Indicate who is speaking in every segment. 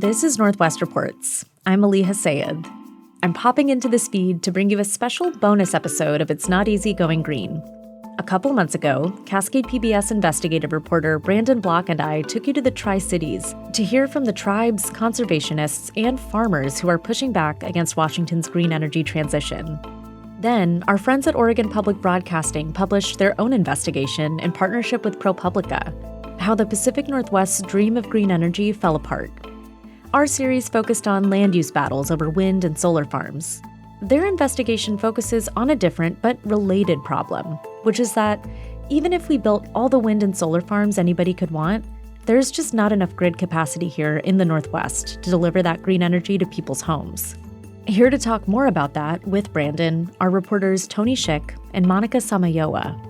Speaker 1: This is Northwest Reports. I'm Aliha Sayed. I'm popping into this feed to bring you a special bonus episode of It's Not Easy Going Green. A couple months ago, Cascade PBS investigative reporter Brandon Block and I took you to the Tri-Cities to hear from the tribes, conservationists, and farmers who are pushing back against Washington's green energy transition. Then, our friends at Oregon Public Broadcasting published their own investigation in partnership with ProPublica, how the Pacific Northwest's dream of green energy fell apart. Our series focused on land use battles over wind and solar farms. Their investigation focuses on a different but related problem, which is that even if we built all the wind and solar farms anybody could want, there's just not enough grid capacity here in the Northwest to deliver that green energy to people's homes. Here to talk more about that with Brandon are reporters Tony Schick and Monica Samayoa.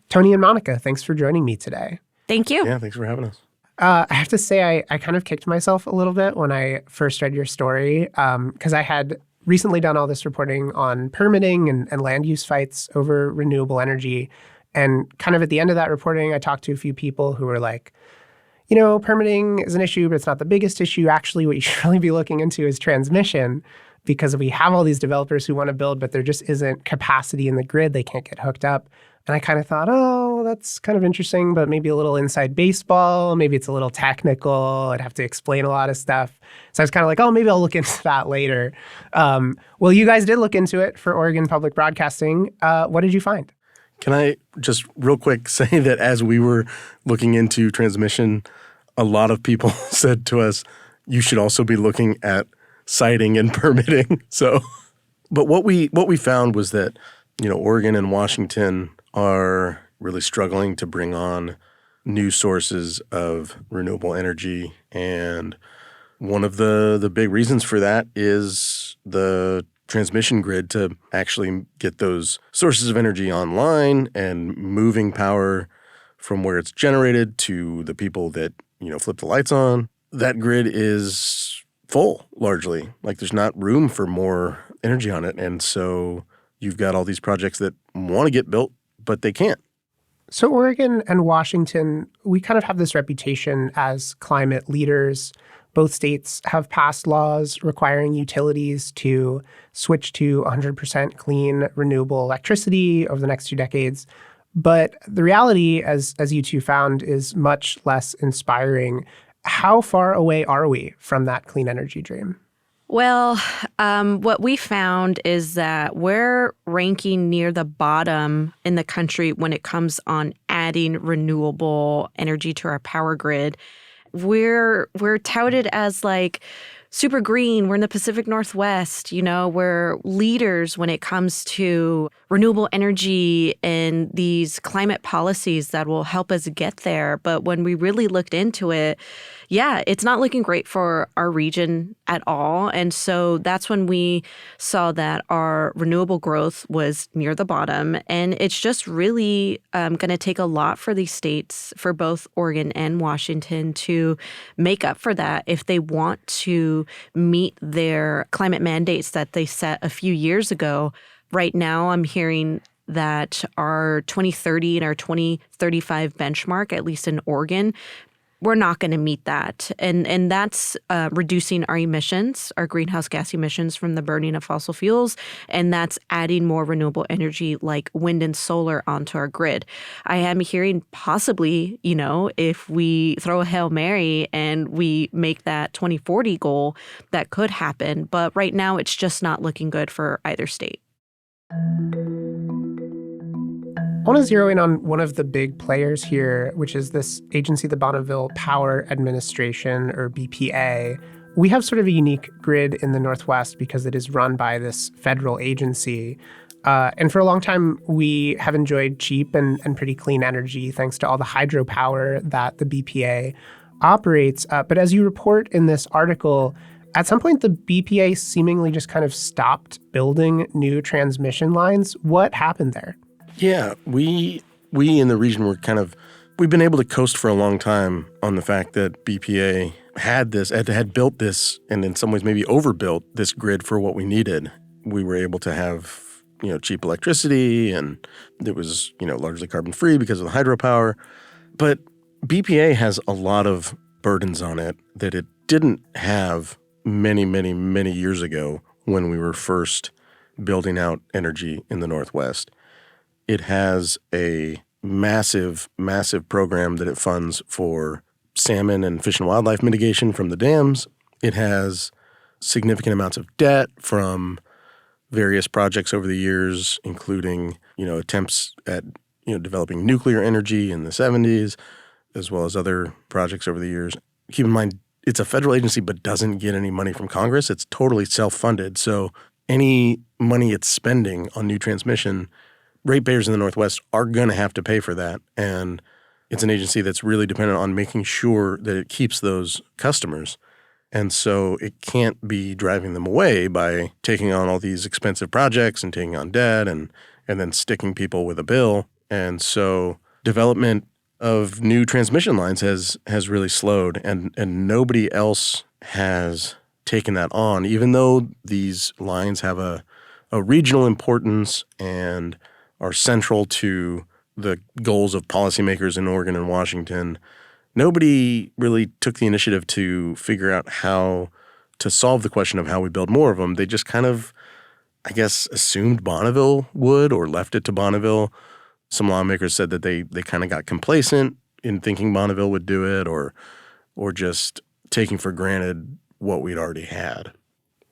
Speaker 2: Tony and Monica, thanks for joining me today.
Speaker 3: Thank you.
Speaker 4: Yeah, thanks for having us.
Speaker 2: I have to say, I kind of kicked myself a little bit when I first read your story because I had recently done all this reporting on permitting and land use fights over renewable energy. And kind of at the end of that reporting, I talked to a few people who were like, you know, permitting is an issue, but it's not the biggest issue. Actually, what you should really be looking into is transmission, because we have all these developers who want to build, but there just isn't capacity in the grid. They can't get hooked up. And I kind of thought, oh, that's kind of interesting, but maybe a little inside baseball. Maybe it's a little technical. I'd have to explain a lot of stuff. So I was kind of like, oh, maybe I'll look into that later. Well, you guys did look into it for Oregon Public Broadcasting. What did you find?
Speaker 4: Can I just real quick say that as we were looking into transmission, a lot of people said to us, you should also be looking at siting and permitting. But what we found was that, you know, Oregon and Washington are really struggling to bring on new sources of renewable energy. And one of the big reasons for that is the transmission grid to actually get those sources of energy online and moving power from where it's generated to the people that, you know, flip the lights on. That grid is full, largely. Like, there's not room for more energy on it. And so you've got all these projects that want to get built, but they can't.
Speaker 2: So Oregon and Washington, we kind of have this reputation as climate leaders. Both states have passed laws requiring utilities to switch to 100% clean, renewable electricity over the next 2 decades. But the reality, as you two found, is much less inspiring. How far away are we from that clean energy dream?
Speaker 3: Well, what we found is that we're ranking near the bottom in the country when it comes on adding renewable energy to our power grid. We're touted as like super green. We're in the Pacific Northwest. You know, we're leaders when it comes to renewable energy and these climate policies that will help us get there. But when we really looked into it, yeah, it's not looking great for our region at all. And so that's when we saw that our renewable growth was near the bottom. And it's just really going to take a lot for these states, for both Oregon and Washington, to make up for that if they want to meet their climate mandates that they set a few years ago. Right now, I'm hearing that our 2030 and our 2035 benchmark, at least in Oregon, we're not going to meet that. And that's reducing our emissions, our greenhouse gas emissions from the burning of fossil fuels. And that's adding more renewable energy like wind and solar onto our grid. I am hearing possibly, you know, if we throw a Hail Mary and we make that 2040 goal, that could happen. But right now, it's just not looking good for either state.
Speaker 2: I want to zero in on one of the big players here, which is this agency, the Bonneville Power Administration, or BPA. We have sort of a unique grid in the Northwest because it is run by this federal agency. And for a long time, we have enjoyed cheap and pretty clean energy thanks to all the hydropower that the BPA operates. But as you report in this article, at some point, the BPA seemingly just kind of stopped building new transmission lines. What happened there?
Speaker 4: Yeah, we in the region we've been able to coast for a long time on the fact that BPA had built this, and in some ways maybe overbuilt this grid for what we needed. We were able to have, you know, cheap electricity, and it was, you know, largely carbon free because of the hydropower. But BPA has a lot of burdens on it that it didn't have many, many, many years ago when we were first building out energy in the Northwest. It has a massive, massive program that it funds for salmon and fish and wildlife mitigation from the dams. It has significant amounts of debt from various projects over the years, including, attempts at, developing nuclear energy in the 70s, as well as other projects over the years. Keep in mind, it's a federal agency but doesn't get any money from Congress. It's totally self-funded. So any money it's spending on new transmission, ratepayers in the Northwest are going to have to pay for that. And it's an agency that's really dependent on making sure that it keeps those customers. And so it can't be driving them away by taking on all these expensive projects and taking on debt and then sticking people with a bill. And so development of new transmission lines has really slowed, and nobody else has taken that on, even though these lines have a regional importance and are central to the goals of policymakers in Oregon and Washington. Nobody really took the initiative to figure out how to solve the question of how we build more of them. They just kind of, I guess, assumed Bonneville would or left it to Bonneville. Some lawmakers said that they kind of got complacent in thinking Bonneville would do it or just taking for granted what we'd already had.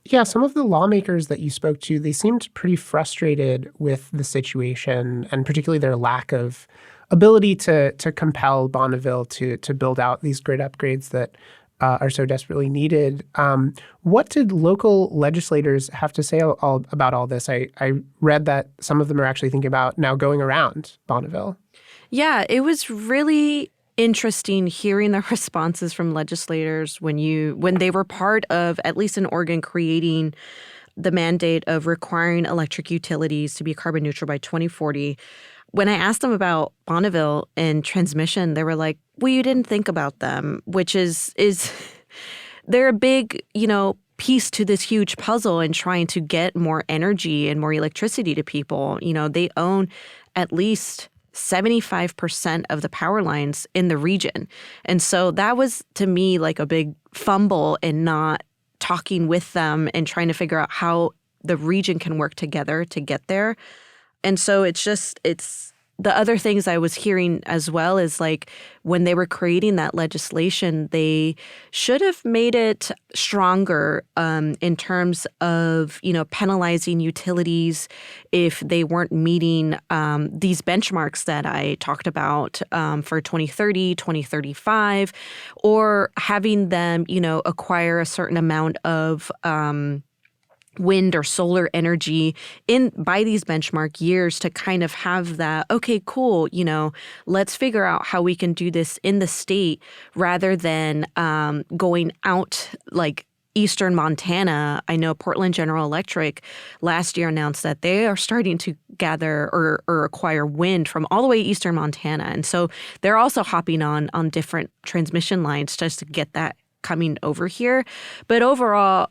Speaker 2: Yeah, some of the lawmakers that you spoke to, they seemed pretty frustrated with the situation and particularly their lack of ability to compel Bonneville to build out these grid upgrades that are so desperately needed. What did local legislators have to say about all this? I read that some of them are actually thinking about now going around Bonneville.
Speaker 3: Yeah, it was really interesting hearing the responses from legislators when they were part of, at least in Oregon, creating the mandate of requiring electric utilities to be carbon neutral by 2040. When I asked them about Bonneville and transmission, they were like, well, you didn't think about them, which is they're a big, piece to this huge puzzle in trying to get more energy and more electricity to people. They own at least 75% of the power lines in the region. And so that was, to me, like a big fumble in not talking with them and trying to figure out how the region can work together to get there. And so it's the other things I was hearing as well is like when they were creating that legislation, they should have made it stronger in terms of, penalizing utilities if they weren't meeting these benchmarks that I talked about for 2030, 2035, or having them, acquire a certain amount of wind or solar energy by these benchmark years to kind of have that, okay, cool, let's figure out how we can do this in the state rather than going out like eastern Montana. I know Portland General Electric last year announced that they are starting to gather or acquire wind from all the way eastern Montana. And so they're also hopping on different transmission lines just to get that coming over here. But overall,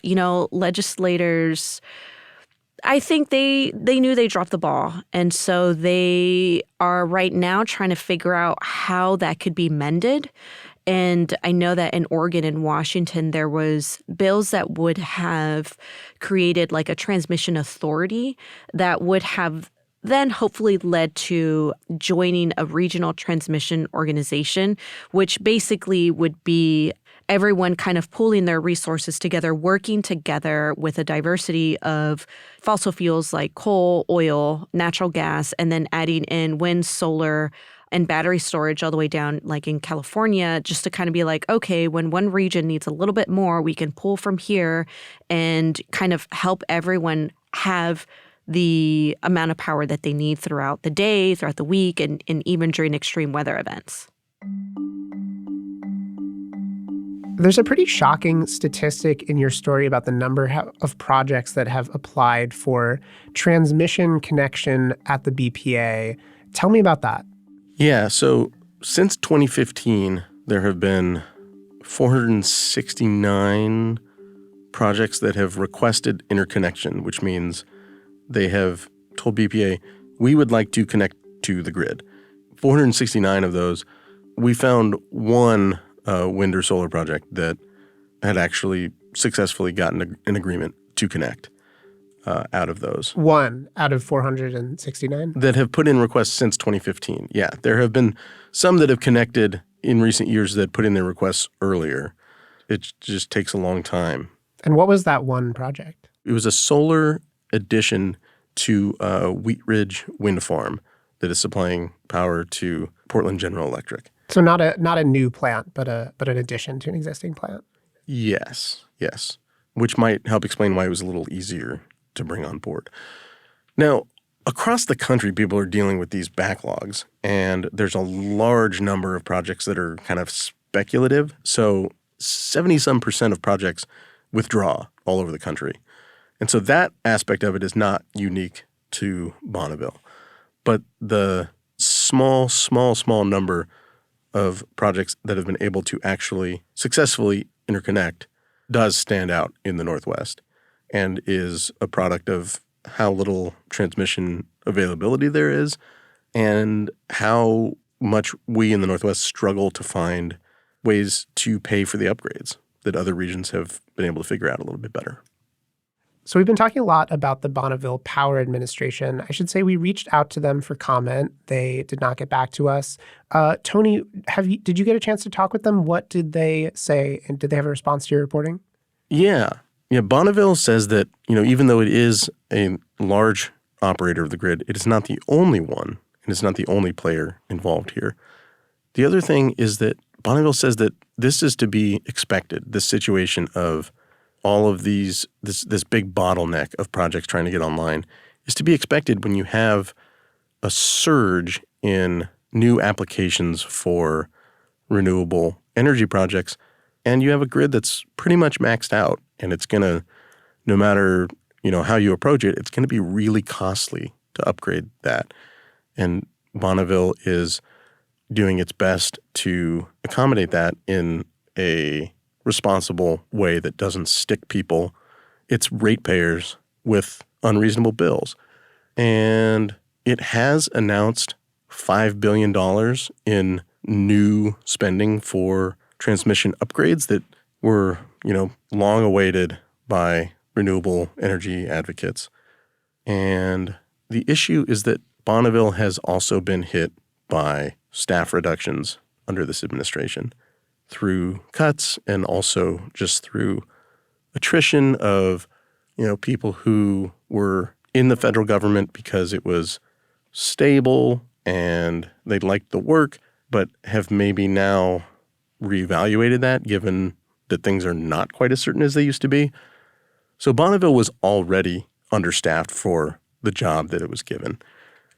Speaker 3: legislators, I think they knew they dropped the ball. And so they are right now trying to figure out how that could be mended. And I know that in Oregon and Washington, there was bills that would have created like a transmission authority that would have then hopefully led to joining a regional transmission organization, which basically would be everyone kind of pooling their resources together, working together with a diversity of fossil fuels like coal, oil, natural gas, and then adding in wind, solar, and battery storage all the way down like in California, just to kind of be like, okay, when one region needs a little bit more, we can pull from here and kind of help everyone have the amount of power that they need throughout the day, throughout the week, and even during extreme weather events.
Speaker 2: There's a pretty shocking statistic in your story about the number of projects that have applied for transmission connection at the BPA. Tell me about that.
Speaker 4: Yeah, so since 2015, there have been 469 projects that have requested interconnection, which means they have told BPA, we would like to connect to the grid. 469 of those we found one wind or solar project that had actually successfully gotten an agreement to connect out of those.
Speaker 2: One out of 469?
Speaker 4: That have put in requests since 2015. Yeah, there have been some that have connected in recent years that put in their requests earlier. It just takes a long time.
Speaker 2: And what was that one project?
Speaker 4: It was a solar addition to Wheat Ridge Wind Farm that is supplying power to Portland General Electric.
Speaker 2: So not a new plant, but an addition to an existing plant.
Speaker 4: Yes, which might help explain why it was a little easier to bring on board. Now, across the country, people are dealing with these backlogs, and there's a large number of projects that are kind of speculative. So 70-some% of projects withdraw all over the country. And so that aspect of it is not unique to Bonneville. But the small number of projects that have been able to actually successfully interconnect does stand out in the Northwest and is a product of how little transmission availability there is and how much we in the Northwest struggle to find ways to pay for the upgrades that other regions have been able to figure out a little bit better.
Speaker 2: So we've been talking a lot about the Bonneville Power Administration. I should say we reached out to them for comment. They did not get back to us. Tony, did you get a chance to talk with them? What did they say? And did they have a response to your reporting?
Speaker 4: Yeah. Bonneville says that, even though it is a large operator of the grid, it is not the only one, and it's not the only player involved here. The other thing is that Bonneville says that this is to be expected, this situation of all of this big bottleneck of projects trying to get online is to be expected when you have a surge in new applications for renewable energy projects, and you have a grid that's pretty much maxed out, and it's going to, no matter how you approach it, it's going to be really costly to upgrade that. And Bonneville is doing its best to accommodate that in a responsible way that doesn't stick people, its ratepayers, with unreasonable bills. And it has announced $5 billion in new spending for transmission upgrades that were, long awaited by renewable energy advocates. And the issue is that Bonneville has also been hit by staff reductions under this administration through cuts and also just through attrition of, people who were in the federal government because it was stable and they liked the work, but have maybe now reevaluated that given that things are not quite as certain as they used to be. So Bonneville was already understaffed for the job that it was given.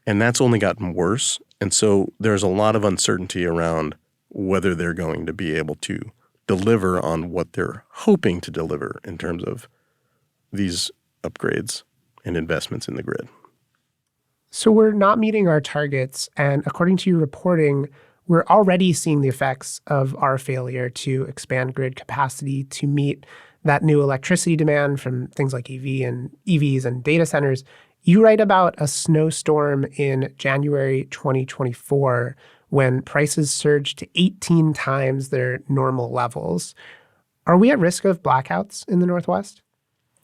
Speaker 4: And that's only gotten worse. And so there's a lot of uncertainty around whether they're going to be able to deliver on what they're hoping to deliver in terms of these upgrades and investments in the grid.
Speaker 2: So we're not meeting our targets, and according to your reporting, we're already seeing the effects of our failure to expand grid capacity to meet that new electricity demand from things like EVs and data centers. You write about a snowstorm in January 2024 when prices surged to 18 times their normal levels. Are we at risk of blackouts in the Northwest?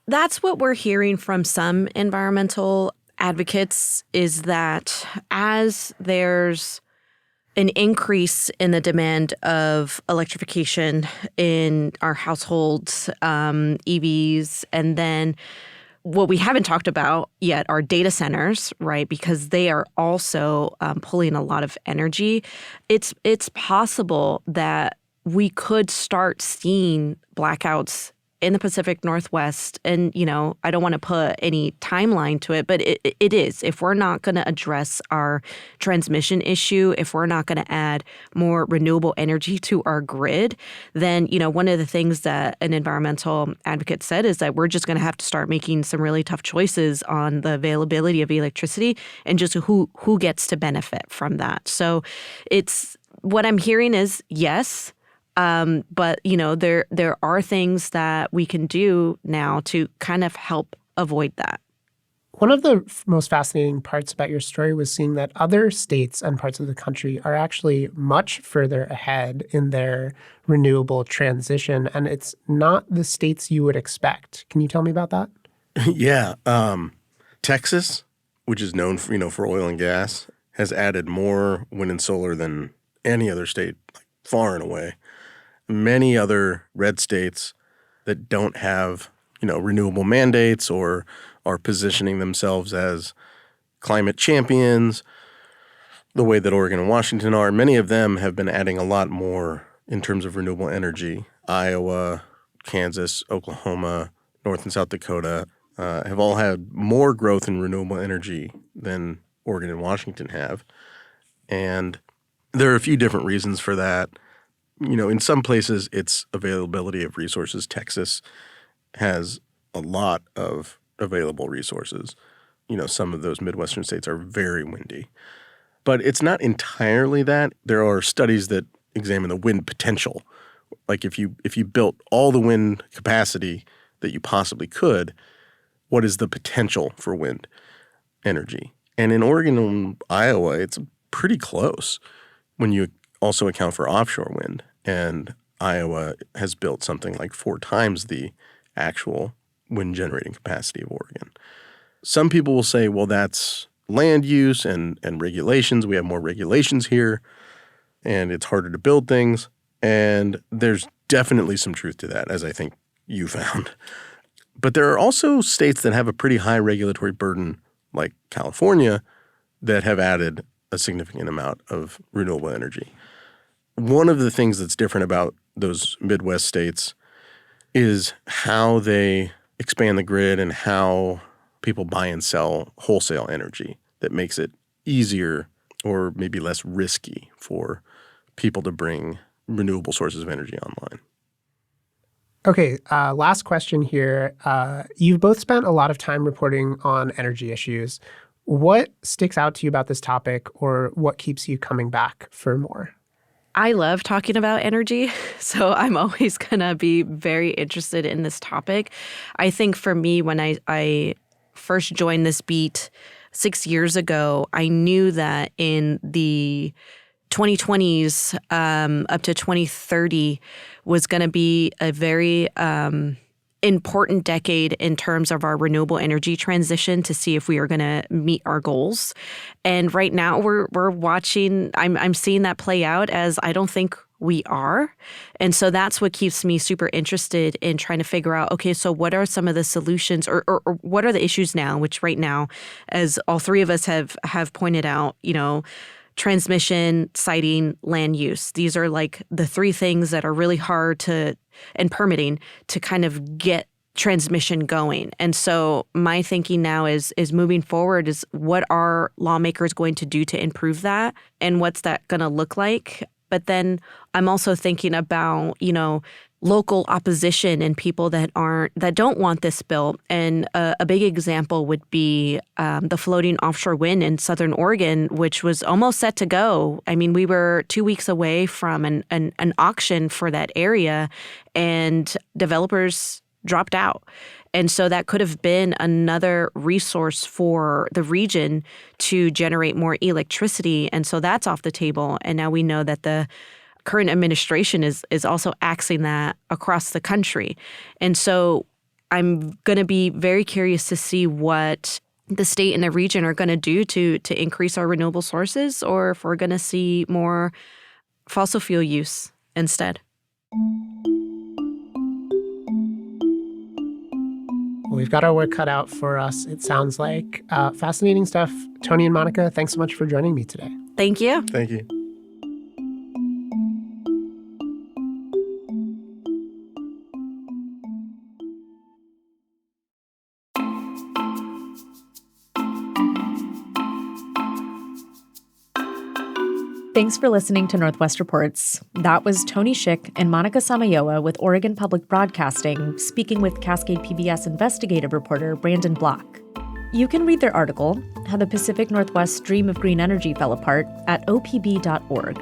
Speaker 3: That's what we're hearing from some environmental advocates, is that as there's an increase in the demand of electrification in our households, EVs, and then what we haven't talked about yet are data centers, right? Because they are also pulling a lot of energy. It's possible that we could start seeing blackouts in the Pacific Northwest. And, I don't want to put any timeline to it, but it is. If we're not going to address our transmission issue, if we're not going to add more renewable energy to our grid, then, one of the things that an environmental advocate said is that we're just going to have to start making some really tough choices on the availability of electricity and just who gets to benefit from that. So it's what I'm hearing is yes. But, there are things that we can do now to kind of help avoid that.
Speaker 2: One of the most fascinating parts about your story was seeing that other states and parts of the country are actually much further ahead in their renewable transition, and it's not the states you would expect. Can you tell me about that?
Speaker 4: Yeah. Texas, which is known for oil and gas, has added more wind and solar than any other state, like far and away. Many other red states that don't have, renewable mandates or are positioning themselves as climate champions, the way that Oregon and Washington are, many of them have been adding a lot more in terms of renewable energy. Iowa, Kansas, Oklahoma, North and South Dakota have all had more growth in renewable energy than Oregon and Washington have. And there are a few different reasons for that. In some places, it's availability of resources. Texas has a lot of available resources. Some of those Midwestern states are very windy. But it's not entirely that. There are studies that examine the wind potential. Like if you built all the wind capacity that you possibly could, what is the potential for wind energy? And in Oregon and Iowa, it's pretty close when you also account for offshore wind. And Iowa has built something like 4 times the actual wind generating capacity of Oregon. Some people will say, well, that's land use and regulations. We have more regulations here, and it's harder to build things. And there's definitely some truth to that, as I think you found. But there are also states that have a pretty high regulatory burden, like California, that have added a significant amount of renewable energy. One of the things that's different about those Midwest states is how they expand the grid and how people buy and sell wholesale energy that makes it easier or maybe less risky for people to bring renewable sources of energy online.
Speaker 2: Okay, last question here. You've both spent a lot of time reporting on energy issues. What sticks out to you about this topic, or what keeps you coming back for more?
Speaker 3: I love talking about energy, so I'm always going to be very interested in this topic. I think for me, when I first joined this beat 6 years ago, I knew that in the 2020s up to 2030 was going to be a very important decade in terms of our renewable energy transition to see if we are going to meet our goals. And right now we're watching, I'm seeing that play out as I don't think we are. And so that's what keeps me super interested in trying to figure out, okay, so what are some of the solutions or what are the issues now, which right now, as all three of us have pointed out, transmission, siting, land use. These are like the 3 things that are really hard and permitting to kind of get transmission going. And so my thinking now is moving forward is what are lawmakers going to do to improve that and what's that going to look like? But then I'm also thinking about, local opposition and people that don't want this bill. And a big example would be the floating offshore wind in Southern Oregon, which was almost set to go. I mean, we were 2 weeks away from an auction for that area, and developers dropped out. And so that could have been another resource for the region to generate more electricity. And so that's off the table. And now we know that the current administration is also axing that across the country. And so I'm going to be very curious to see what the state and the region are going to do to increase our renewable sources, or if we're going to see more fossil fuel use instead.
Speaker 2: Well, we've got our work cut out for us, it sounds like. Fascinating stuff. Tony and Monica, thanks so much for joining me today.
Speaker 3: Thank you.
Speaker 4: Thank you.
Speaker 1: Thanks for listening to Northwest Reports. That was Tony Schick and Monica Samayoa with Oregon Public Broadcasting speaking with Cascade PBS investigative reporter Brandon Block. You can read their article, How the Pacific Northwest's Dream of Green Energy Fell Apart, at opb.org.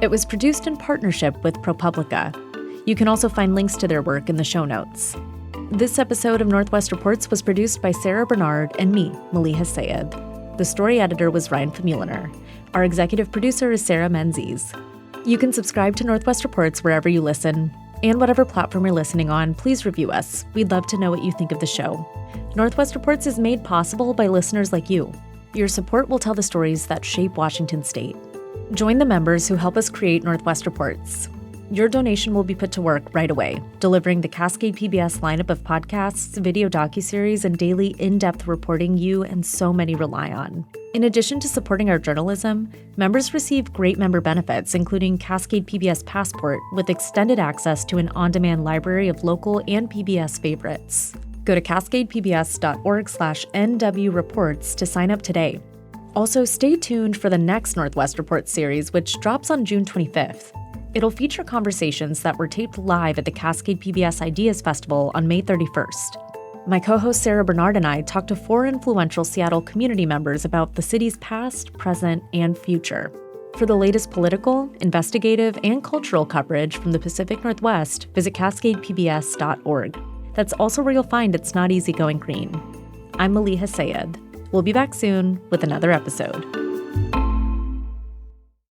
Speaker 1: It was produced in partnership with ProPublica. You can also find links to their work in the show notes. This episode of Northwest Reports was produced by Sarah Bernard and me, Maliha Sayed. The story editor was Ryan Famuliner. Our executive producer is Sarah Menzies. You can subscribe to Northwest Reports wherever you listen, and whatever platform you're listening on, please review us. We'd love to know what you think of the show. Northwest Reports is made possible by listeners like you. Your support will tell the stories that shape Washington State. Join the members who help us create Northwest Reports. Your donation will be put to work right away, delivering the Cascade PBS lineup of podcasts, video docuseries, and daily in-depth reporting you and so many rely on. In addition to supporting our journalism, members receive great member benefits, including Cascade PBS Passport with extended access to an on-demand library of local and PBS favorites. Go to cascadepbs.org/NW reports to sign up today. Also, stay tuned for the next Northwest Reports series, which drops on June 25th. It'll feature conversations that were taped live at the Cascade PBS Ideas Festival on May 31st. My co-host Sarah Bernard and I talked to 4 influential Seattle community members about the city's past, present, and future. For the latest political, investigative, and cultural coverage from the Pacific Northwest, visit cascadepbs.org. That's also where you'll find It's Not Easy Going Green. I'm Maliha Sayed. We'll be back soon with another episode.